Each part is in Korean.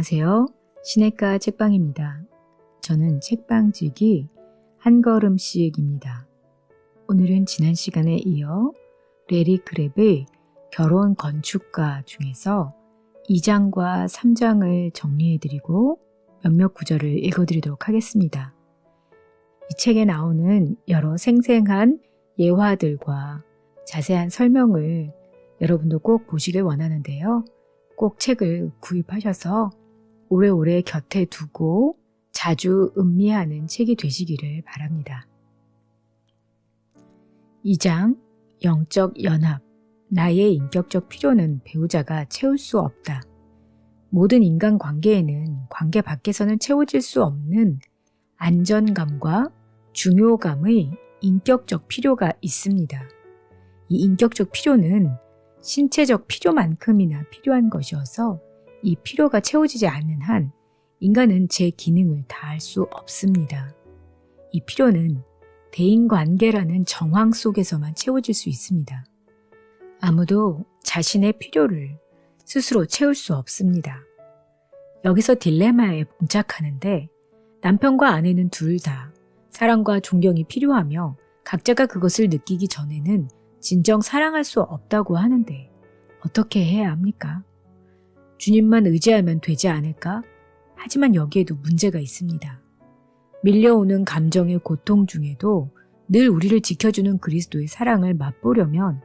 안녕하세요. 시냇가 책방입니다. 저는 책방지기 한 걸음씩입니다. 오늘은 지난 시간에 이어 레리 크랩의 결혼 건축가 중에서 2장과 3장을 정리해드리고 몇몇 구절을 읽어드리도록 하겠습니다. 이 책에 나오는 여러 생생한 예화들과 자세한 설명을 여러분도 꼭 보시길 원하는데요. 꼭 책을 구입하셔서 오래오래 곁에 두고 자주 음미하는 책이 되시기를 바랍니다. 2장 영적 연합. 나의 인격적 필요는 배우자가 채울 수 없다. 모든 인간 관계에는 관계 밖에서는 채워질 수 없는 안전감과 중요감의 인격적 필요가 있습니다. 이 인격적 필요는 신체적 필요만큼이나 필요한 것이어서 이 필요가 채워지지 않는 한 인간은 제 기능을 다할 수 없습니다. 이 필요는 대인관계라는 정황 속에서만 채워질 수 있습니다. 아무도 자신의 필요를 스스로 채울 수 없습니다. 여기서 딜레마에 봉착하는데 남편과 아내는 둘 다 사랑과 존경이 필요하며 각자가 그것을 느끼기 전에는 진정 사랑할 수 없다고 하는데 어떻게 해야 합니까? 주님만 의지하면 되지 않을까? 하지만 여기에도 문제가 있습니다. 밀려오는 감정의 고통 중에도 늘 우리를 지켜주는 그리스도의 사랑을 맛보려면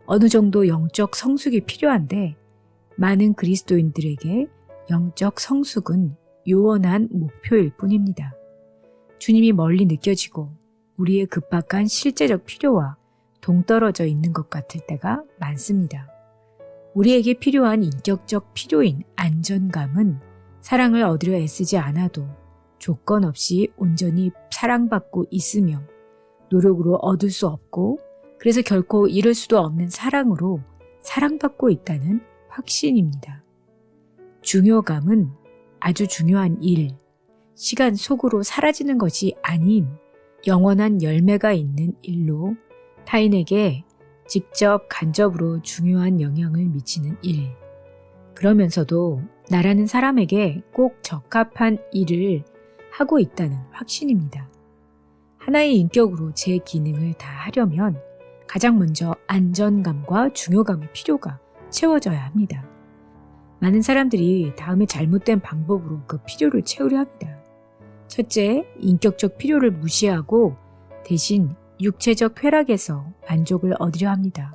어느 정도 영적 성숙이 필요한데 많은 그리스도인들에게 영적 성숙은 요원한 목표일 뿐입니다. 주님이 멀리 느껴지고 우리의 급박한 실제적 필요와 동떨어져 있는 것 같을 때가 많습니다. 우리에게 필요한 인격적 필요인 안전감은 사랑을 얻으려 애쓰지 않아도 조건 없이 온전히 사랑받고 있으며 노력으로 얻을 수 없고 그래서 결코 잃을 수도 없는 사랑으로 사랑받고 있다는 확신입니다. 중요감은 아주 중요한 일, 시간 속으로 사라지는 것이 아닌 영원한 열매가 있는 일로 타인에게 직접 간접으로 중요한 영향을 미치는 일. 그러면서도 나라는 사람에게 꼭 적합한 일을 하고 있다는 확신입니다. 하나의 인격으로 제 기능을 다 하려면 가장 먼저 안전감과 중요감의 필요가 채워져야 합니다. 많은 사람들이 다음에 잘못된 방법으로 그 필요를 채우려 합니다. 첫째, 인격적 필요를 무시하고 대신 육체적 쾌락에서 만족을 얻으려 합니다.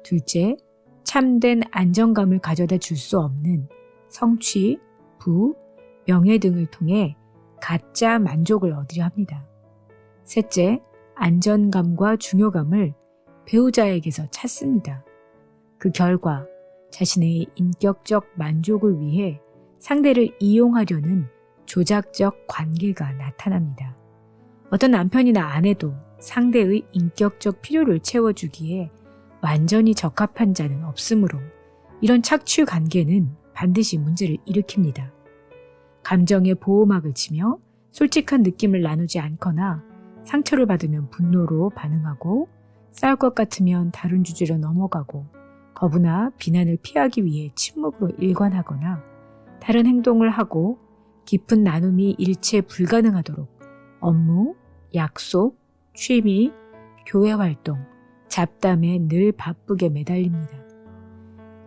둘째, 참된 안정감을 가져다 줄 수 없는 성취, 부, 명예 등을 통해 가짜 만족을 얻으려 합니다. 셋째, 안전감과 중요감을 배우자에게서 찾습니다. 그 결과 자신의 인격적 만족을 위해 상대를 이용하려는 조작적 관계가 나타납니다. 어떤 남편이나 아내도 상대의 인격적 필요를 채워주기에 완전히 적합한 자는 없으므로 이런 착취 관계는 반드시 문제를 일으킵니다. 감정의 보호막을 치며 솔직한 느낌을 나누지 않거나 상처를 받으면 분노로 반응하고 싸울 것 같으면 다른 주제로 넘어가고 거부나 비난을 피하기 위해 침묵으로 일관하거나 다른 행동을 하고 깊은 나눔이 일체 불가능하도록 업무, 약속, 취미, 교회 활동, 잡담에 늘 바쁘게 매달립니다.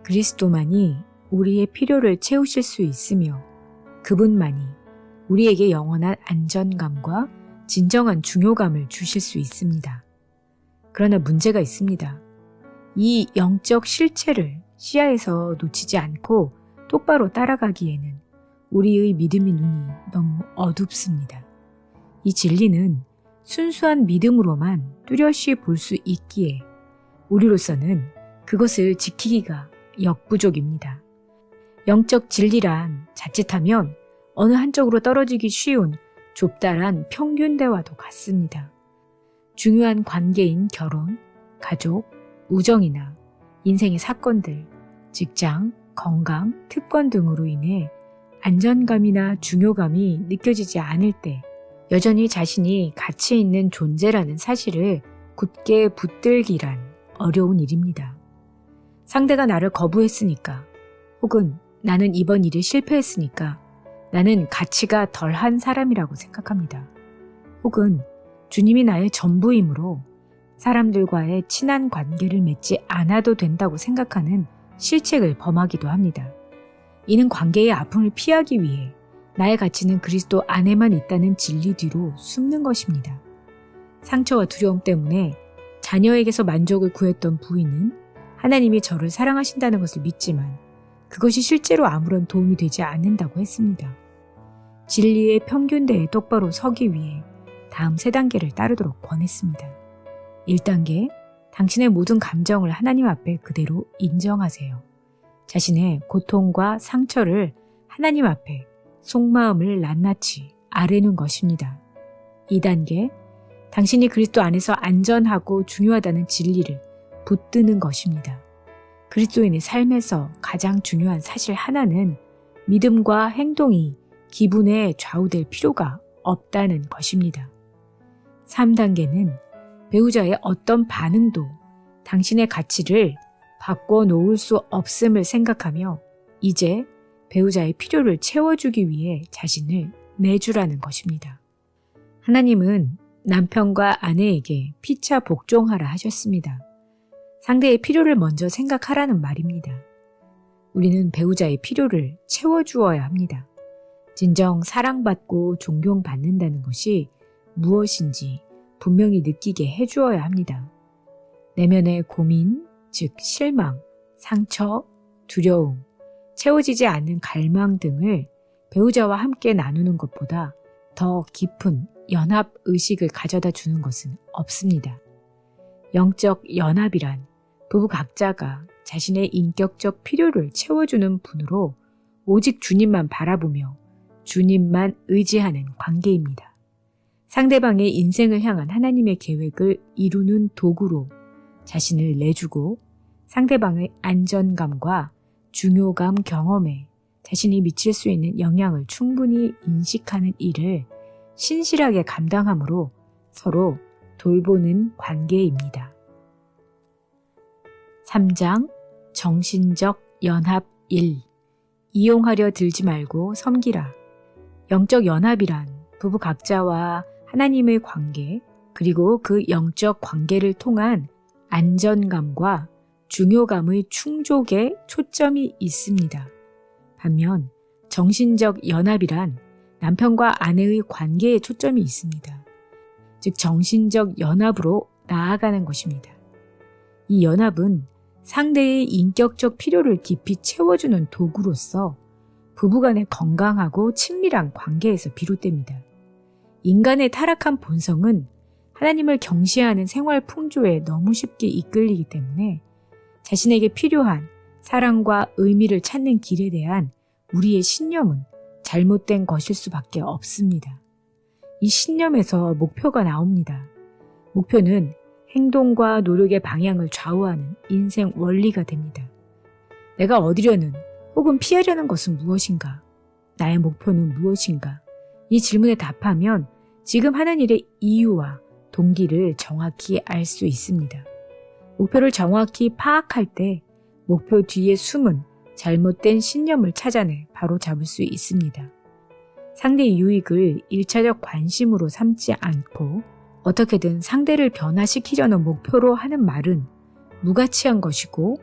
그리스도만이 우리의 필요를 채우실 수 있으며 그분만이 우리에게 영원한 안전감과 진정한 중요감을 주실 수 있습니다. 그러나 문제가 있습니다. 이 영적 실체를 시야에서 놓치지 않고 똑바로 따라가기에는 우리의 믿음의 눈이 너무 어둡습니다. 이 진리는 순수한 믿음으로만 뚜렷이 볼 수 있기에 우리로서는 그것을 지키기가 역부족입니다. 영적 진리란 자칫하면 어느 한쪽으로 떨어지기 쉬운 좁다란 평균대와도 같습니다. 중요한 관계인 결혼, 가족, 우정이나 인생의 사건들, 직장, 건강, 특권 등으로 인해 안전감이나 중요감이 느껴지지 않을 때 여전히 자신이 가치 있는 존재라는 사실을 굳게 붙들기란 어려운 일입니다. 상대가 나를 거부했으니까 혹은 나는 이번 일에 실패했으니까 나는 가치가 덜한 사람이라고 생각합니다. 혹은 주님이 나의 전부이므로 사람들과의 친한 관계를 맺지 않아도 된다고 생각하는 실책을 범하기도 합니다. 이는 관계의 아픔을 피하기 위해 나의 가치는 그리스도 안에만 있다는 진리 뒤로 숨는 것입니다. 상처와 두려움 때문에 자녀에게서 만족을 구했던 부인은 하나님이 저를 사랑하신다는 것을 믿지만 그것이 실제로 아무런 도움이 되지 않는다고 했습니다. 진리의 평균대에 똑바로 서기 위해 다음 3단계를 따르도록 권했습니다. 1단계, 당신의 모든 감정을 하나님 앞에 그대로 인정하세요. 자신의 고통과 상처를 하나님 앞에 속마음을 낱낱이 아뢰는 것입니다. 2단계, 당신이 그리스도 안에서 안전하고 중요하다는 진리를 붙드는 것입니다. 그리스도인의 삶에서 가장 중요한 사실 하나는 믿음과 행동이 기분에 좌우될 필요가 없다는 것입니다. 3단계는 배우자의 어떤 반응도 당신의 가치를 바꿔놓을 수 없음을 생각하며 이제 배우자의 필요를 채워주기 위해 자신을 내주라는 것입니다. 하나님은 남편과 아내에게 피차 복종하라 하셨습니다. 상대의 필요를 먼저 생각하라는 말입니다. 우리는 배우자의 필요를 채워주어야 합니다. 진정 사랑받고 존경받는다는 것이 무엇인지 분명히 느끼게 해주어야 합니다. 내면의 고민, 즉 실망, 상처, 두려움, 채워지지 않는 갈망 등을 배우자와 함께 나누는 것보다 더 깊은 연합 의식을 가져다 주는 것은 없습니다. 영적 연합이란 부부 각자가 자신의 인격적 필요를 채워주는 분으로 오직 주님만 바라보며 주님만 의지하는 관계입니다. 상대방의 인생을 향한 하나님의 계획을 이루는 도구로 자신을 내주고 상대방의 안전감과 중요감 경험에 자신이 미칠 수 있는 영향을 충분히 인식하는 일을 신실하게 감당함으로 서로 돌보는 관계입니다. 3장 정신적 연합 1. 이용하려 들지 말고 섬기라. 영적 연합이란 부부 각자와 하나님의 관계, 그리고 그 영적 관계를 통한 안전감과 중요감의 충족에 초점이 있습니다. 반면 정신적 연합이란 남편과 아내의 관계에 초점이 있습니다. 즉 정신적 연합으로 나아가는 것입니다. 이 연합은 상대의 인격적 필요를 깊이 채워주는 도구로서 부부간의 건강하고 친밀한 관계에서 비롯됩니다. 인간의 타락한 본성은 하나님을 경시하는 생활 풍조에 너무 쉽게 이끌리기 때문에 자신에게 필요한 사랑과 의미를 찾는 길에 대한 우리의 신념은 잘못된 것일 수밖에 없습니다. 이 신념에서 목표가 나옵니다. 목표는 행동과 노력의 방향을 좌우하는 인생 원리가 됩니다. 내가 얻으려는 혹은 피하려는 것은 무엇인가? 나의 목표는 무엇인가? 이 질문에 답하면 지금 하는 일의 이유와 동기를 정확히 알 수 있습니다. 목표를 정확히 파악할 때 목표 뒤에 숨은 잘못된 신념을 찾아내 바로 잡을 수 있습니다. 상대의 유익을 1차적 관심으로 삼지 않고 어떻게든 상대를 변화시키려는 목표로 하는 말은 무가치한 것이고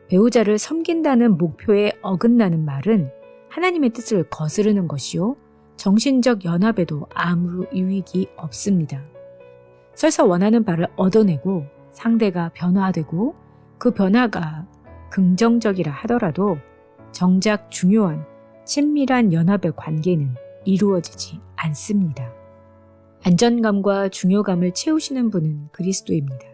배우자를 섬긴다는 목표에 어긋나는 말은 하나님의 뜻을 거스르는 것이요 정신적 연합에도 아무 유익이 없습니다. 설사 원하는 바를 얻어내고 상대가 변화되고 그 변화가 긍정적이라 하더라도 정작 중요한 친밀한 연합의 관계는 이루어지지 않습니다. 안전감과 중요감을 채우시는 분은 그리스도입니다.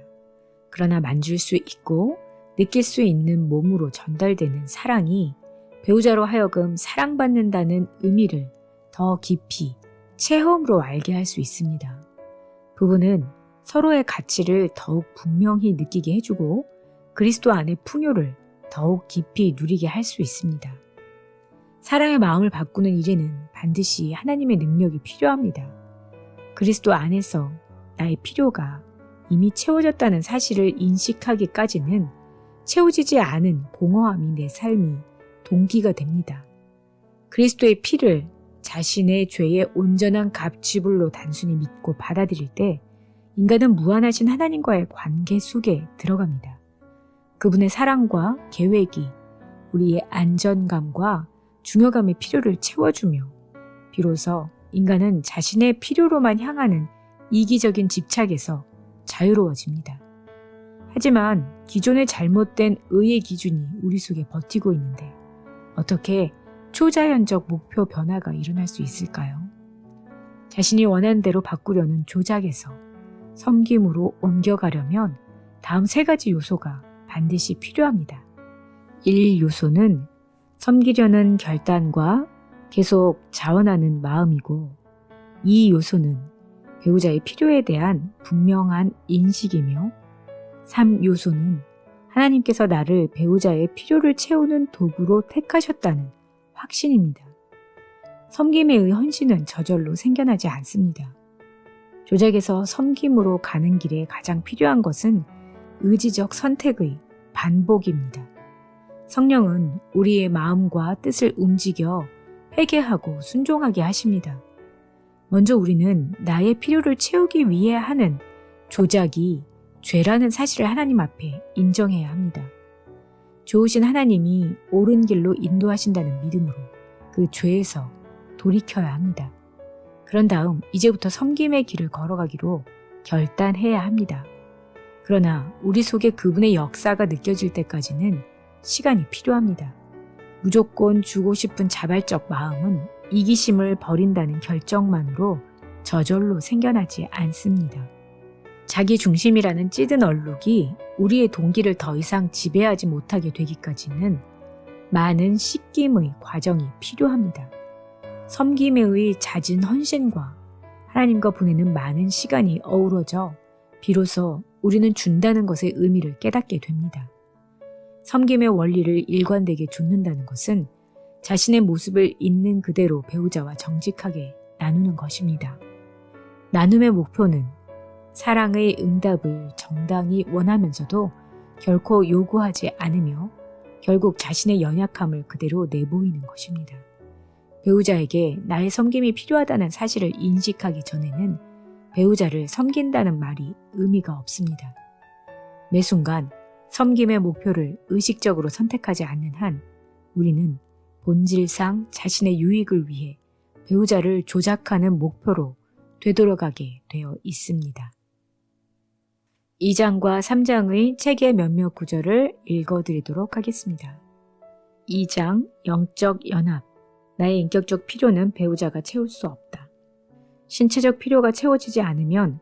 그러나 만질 수 있고 느낄 수 있는 몸으로 전달되는 사랑이 배우자로 하여금 사랑받는다는 의미를 더 깊이 체험으로 알게 할 수 있습니다. 부부는 서로의 가치를 더욱 분명히 느끼게 해주고 그리스도 안의 풍요를 더욱 깊이 누리게 할 수 있습니다. 사랑의 마음을 바꾸는 일에는 반드시 하나님의 능력이 필요합니다. 그리스도 안에서 나의 필요가 이미 채워졌다는 사실을 인식하기까지는 채워지지 않은 공허함이 내 삶이 동기가 됩니다. 그리스도의 피를 자신의 죄의 온전한 값지불로 단순히 믿고 받아들일 때 인간은 무한하신 하나님과의 관계 속에 들어갑니다. 그분의 사랑과 계획이 우리의 안전감과 중요감의 필요를 채워주며 비로소 인간은 자신의 필요로만 향하는 이기적인 집착에서 자유로워집니다. 하지만 기존의 잘못된 의의 기준이 우리 속에 버티고 있는데 어떻게 초자연적 목표 변화가 일어날 수 있을까요? 자신이 원하는 대로 바꾸려는 조작에서 섬김으로 옮겨가려면 다음 3가지 요소가 반드시 필요합니다. 1요소는 섬기려는 결단과 계속 자원하는 마음이고 2요소는 배우자의 필요에 대한 분명한 인식이며 3요소는 하나님께서 나를 배우자의 필요를 채우는 도구로 택하셨다는 확신입니다. 섬김에 의한 헌신은 저절로 생겨나지 않습니다. 조작에서 섬김으로 가는 길에 가장 필요한 것은 의지적 선택의 반복입니다. 성령은 우리의 마음과 뜻을 움직여 회개하고 순종하게 하십니다. 먼저 우리는 나의 필요를 채우기 위해 하는 조작이 죄라는 사실을 하나님 앞에 인정해야 합니다. 좋으신 하나님이 옳은 길로 인도하신다는 믿음으로 그 죄에서 돌이켜야 합니다. 그런 다음 이제부터 섬김의 길을 걸어가기로 결단해야 합니다. 그러나 우리 속에 그분의 역사가 느껴질 때까지는 시간이 필요합니다. 무조건 주고 싶은 자발적 마음은 이기심을 버린다는 결정만으로 저절로 생겨나지 않습니다. 자기 중심이라는 찌든 얼룩이 우리의 동기를 더 이상 지배하지 못하게 되기까지는 많은 씻김의 과정이 필요합니다. 섬김에 의해 잦은 헌신과 하나님과 보내는 많은 시간이 어우러져 비로소 우리는 준다는 것의 의미를 깨닫게 됩니다. 섬김의 원리를 일관되게 좇는다는 것은 자신의 모습을 있는 그대로 배우자와 정직하게 나누는 것입니다. 나눔의 목표는 사랑의 응답을 정당히 원하면서도 결코 요구하지 않으며 결국 자신의 연약함을 그대로 내보이는 것입니다. 배우자에게 나의 섬김이 필요하다는 사실을 인식하기 전에는 배우자를 섬긴다는 말이 의미가 없습니다. 매 순간 섬김의 목표를 의식적으로 선택하지 않는 한 우리는 본질상 자신의 유익을 위해 배우자를 조작하는 목표로 되돌아가게 되어 있습니다. 2장과 3장의 책의 몇몇 구절을 읽어드리도록 하겠습니다. 2장 영적 연합. 나의 인격적 필요는 배우자가 채울 수 없다. 신체적 필요가 채워지지 않으면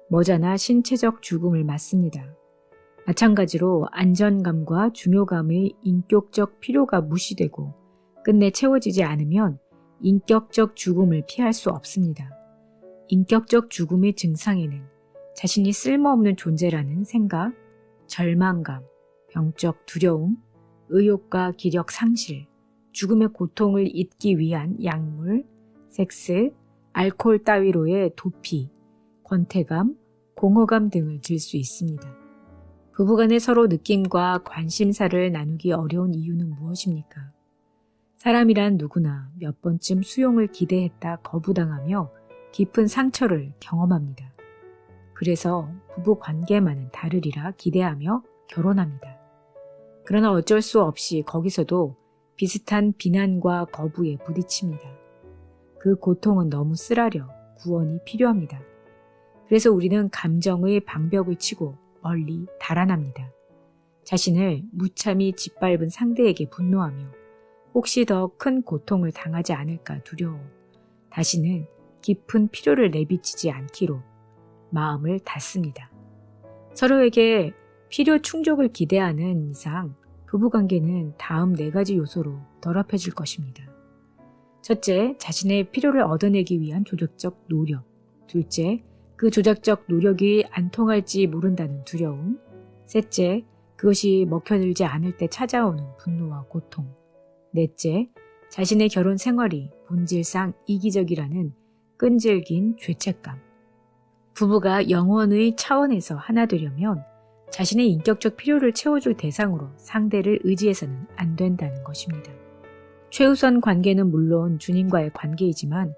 머지않아 신체적 죽음을 맞습니다. 마찬가지로 안전감과 중요감의 인격적 필요가 무시되고 끝내 채워지지 않으면 인격적 죽음을 피할 수 없습니다. 인격적 죽음의 증상에는 자신이 쓸모없는 존재라는 생각, 절망감, 병적 두려움, 의욕과 기력 상실, 죽음의 고통을 잊기 위한 약물, 섹스, 알코올 따위로의 도피, 권태감, 공허감 등을 들 수 있습니다. 부부간에 서로 느낌과 관심사를 나누기 어려운 이유는 무엇입니까? 사람이란 누구나 몇 번쯤 수용을 기대했다 거부당하며 깊은 상처를 경험합니다. 그래서 부부 관계만은 다르리라 기대하며 결혼합니다. 그러나 어쩔 수 없이 거기서도 비슷한 비난과 거부에 부딪힙니다. 그 고통은 너무 쓰라려 구원이 필요합니다. 그래서 우리는 감정의 방벽을 치고 멀리 달아납니다. 자신을 무참히 짓밟은 상대에게 분노하며 혹시 더 큰 고통을 당하지 않을까 두려워 다시는 깊은 필요를 내비치지 않기로 마음을 닫습니다. 서로에게 필요 충족을 기대하는 이상 부부관계는 다음 4가지 요소로 더럽혀질 것입니다. 첫째, 자신의 필요를 얻어내기 위한 조작적 노력. 둘째, 그 조작적 노력이 안 통할지 모른다는 두려움. 셋째, 그것이 먹혀들지 않을 때 찾아오는 분노와 고통. 넷째, 자신의 결혼 생활이 본질상 이기적이라는 끈질긴 죄책감. 부부가 영혼의 차원에서 하나 되려면 자신의 인격적 필요를 채워줄 대상으로 상대를 의지해서는 안 된다는 것입니다. 최우선 관계는 물론 주님과의 관계이지만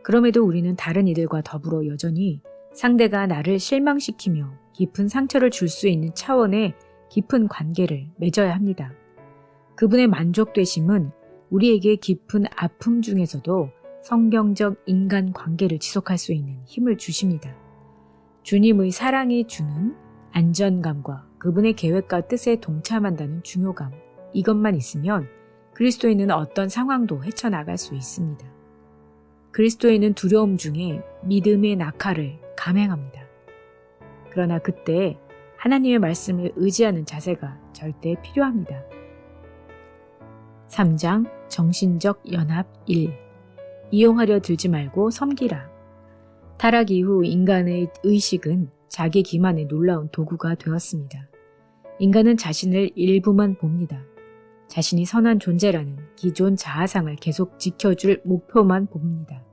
그럼에도 우리는 다른 이들과 더불어 여전히 상대가 나를 실망시키며 깊은 상처를 줄 수 있는 차원의 깊은 관계를 맺어야 합니다. 그분의 만족되심은 우리에게 깊은 아픔 중에서도 성경적 인간 관계를 지속할 수 있는 힘을 주십니다. 주님의 사랑이 주는 안전감과 그분의 계획과 뜻에 동참한다는 중요감, 이것만 있으면 그리스도인은 어떤 상황도 헤쳐나갈 수 있습니다. 그리스도인은 두려움 중에 믿음의 낙하를 감행합니다. 그러나 그때 하나님의 말씀을 의지하는 자세가 절대 필요합니다. 3장 정신적 연합 1. 이용하려 들지 말고 섬기라. 타락 이후 인간의 의식은 자기 기만의 놀라운 도구가 되었습니다. 인간은 자신을 일부만 봅니다. 자신이 선한 존재라는 기존 자아상을 계속 지켜줄 목표만 봅니다.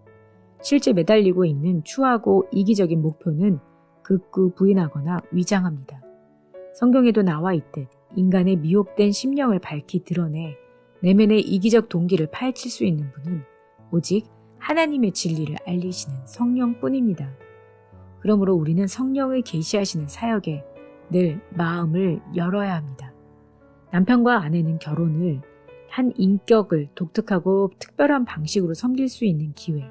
실제 매달리고 있는 추하고 이기적인 목표는 극구 부인하거나 위장합니다. 성경에도 나와 있듯 인간의 미혹된 심령을 밝히 드러내 내면의 이기적 동기를 파헤칠 수 있는 분은 오직 하나님의 진리를 알리시는 성령뿐입니다. 그러므로 우리는 성령을 계시하시는 사역에 늘 마음을 열어야 합니다. 남편과 아내는 결혼을 한 인격을 독특하고 특별한 방식으로 섬길 수 있는 기회,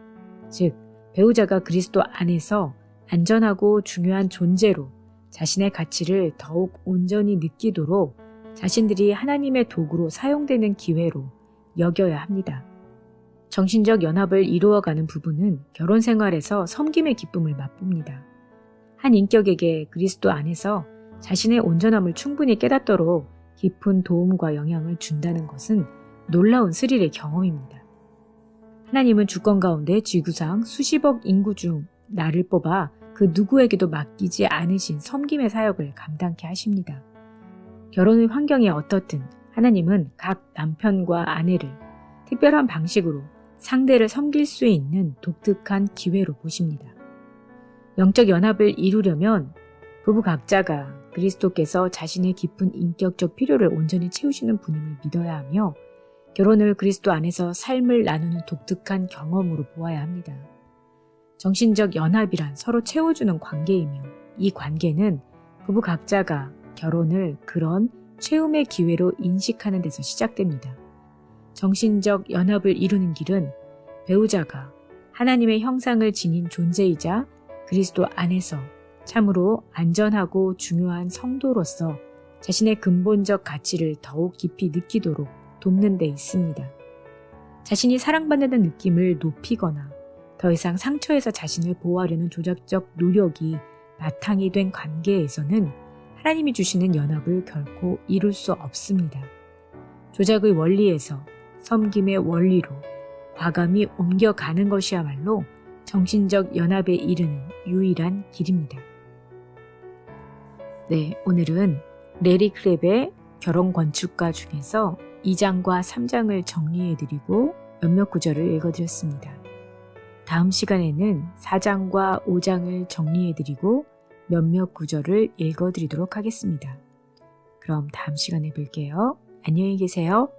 즉 배우자가 그리스도 안에서 안전하고 중요한 존재로 자신의 가치를 더욱 온전히 느끼도록 자신들이 하나님의 도구로 사용되는 기회로 여겨야 합니다. 정신적 연합을 이루어가는 부부는 결혼 생활에서 섬김의 기쁨을 맛봅니다. 한 인격에게 그리스도 안에서 자신의 온전함을 충분히 깨닫도록 깊은 도움과 영향을 준다는 것은 놀라운 스릴의 경험입니다. 하나님은 주권 가운데 지구상 수십억 인구 중 나를 뽑아 그 누구에게도 맡기지 않으신 섬김의 사역을 감당케 하십니다. 결혼의 환경이 어떻든 하나님은 각 남편과 아내를 특별한 방식으로 상대를 섬길 수 있는 독특한 기회로 보십니다. 영적 연합을 이루려면 부부 각자가 그리스도께서 자신의 깊은 인격적 필요를 온전히 채우시는 분임을 믿어야 하며 결혼을 그리스도 안에서 삶을 나누는 독특한 경험으로 보아야 합니다. 정신적 연합이란 서로 채워주는 관계이며 이 관계는 부부 각자가 결혼을 그런 채움의 기회로 인식하는 데서 시작됩니다. 정신적 연합을 이루는 길은 배우자가 하나님의 형상을 지닌 존재이자 그리스도 안에서 참으로 안전하고 중요한 성도로서 자신의 근본적 가치를 더욱 깊이 느끼도록 돕는 데 있습니다. 자신이 사랑받는 느낌을 높이거나 더 이상 상처에서 자신을 보호하려는 조작적 노력이 바탕이 된 관계에서는 하나님이 주시는 연합을 결코 이룰 수 없습니다. 조작의 원리에서 섬김의 원리로 과감히 옮겨가는 것이야말로 정신적 연합에 이르는 유일한 길입니다. 네, 오늘은 레리 크랩의 결혼 건축가 중에서 2장과 3장을 정리해드리고 몇몇 구절을 읽어드렸습니다. 다음 시간에는 4장과 5장을 정리해드리고 몇몇 구절을 읽어드리도록 하겠습니다. 그럼 다음 시간에 뵐게요. 안녕히 계세요.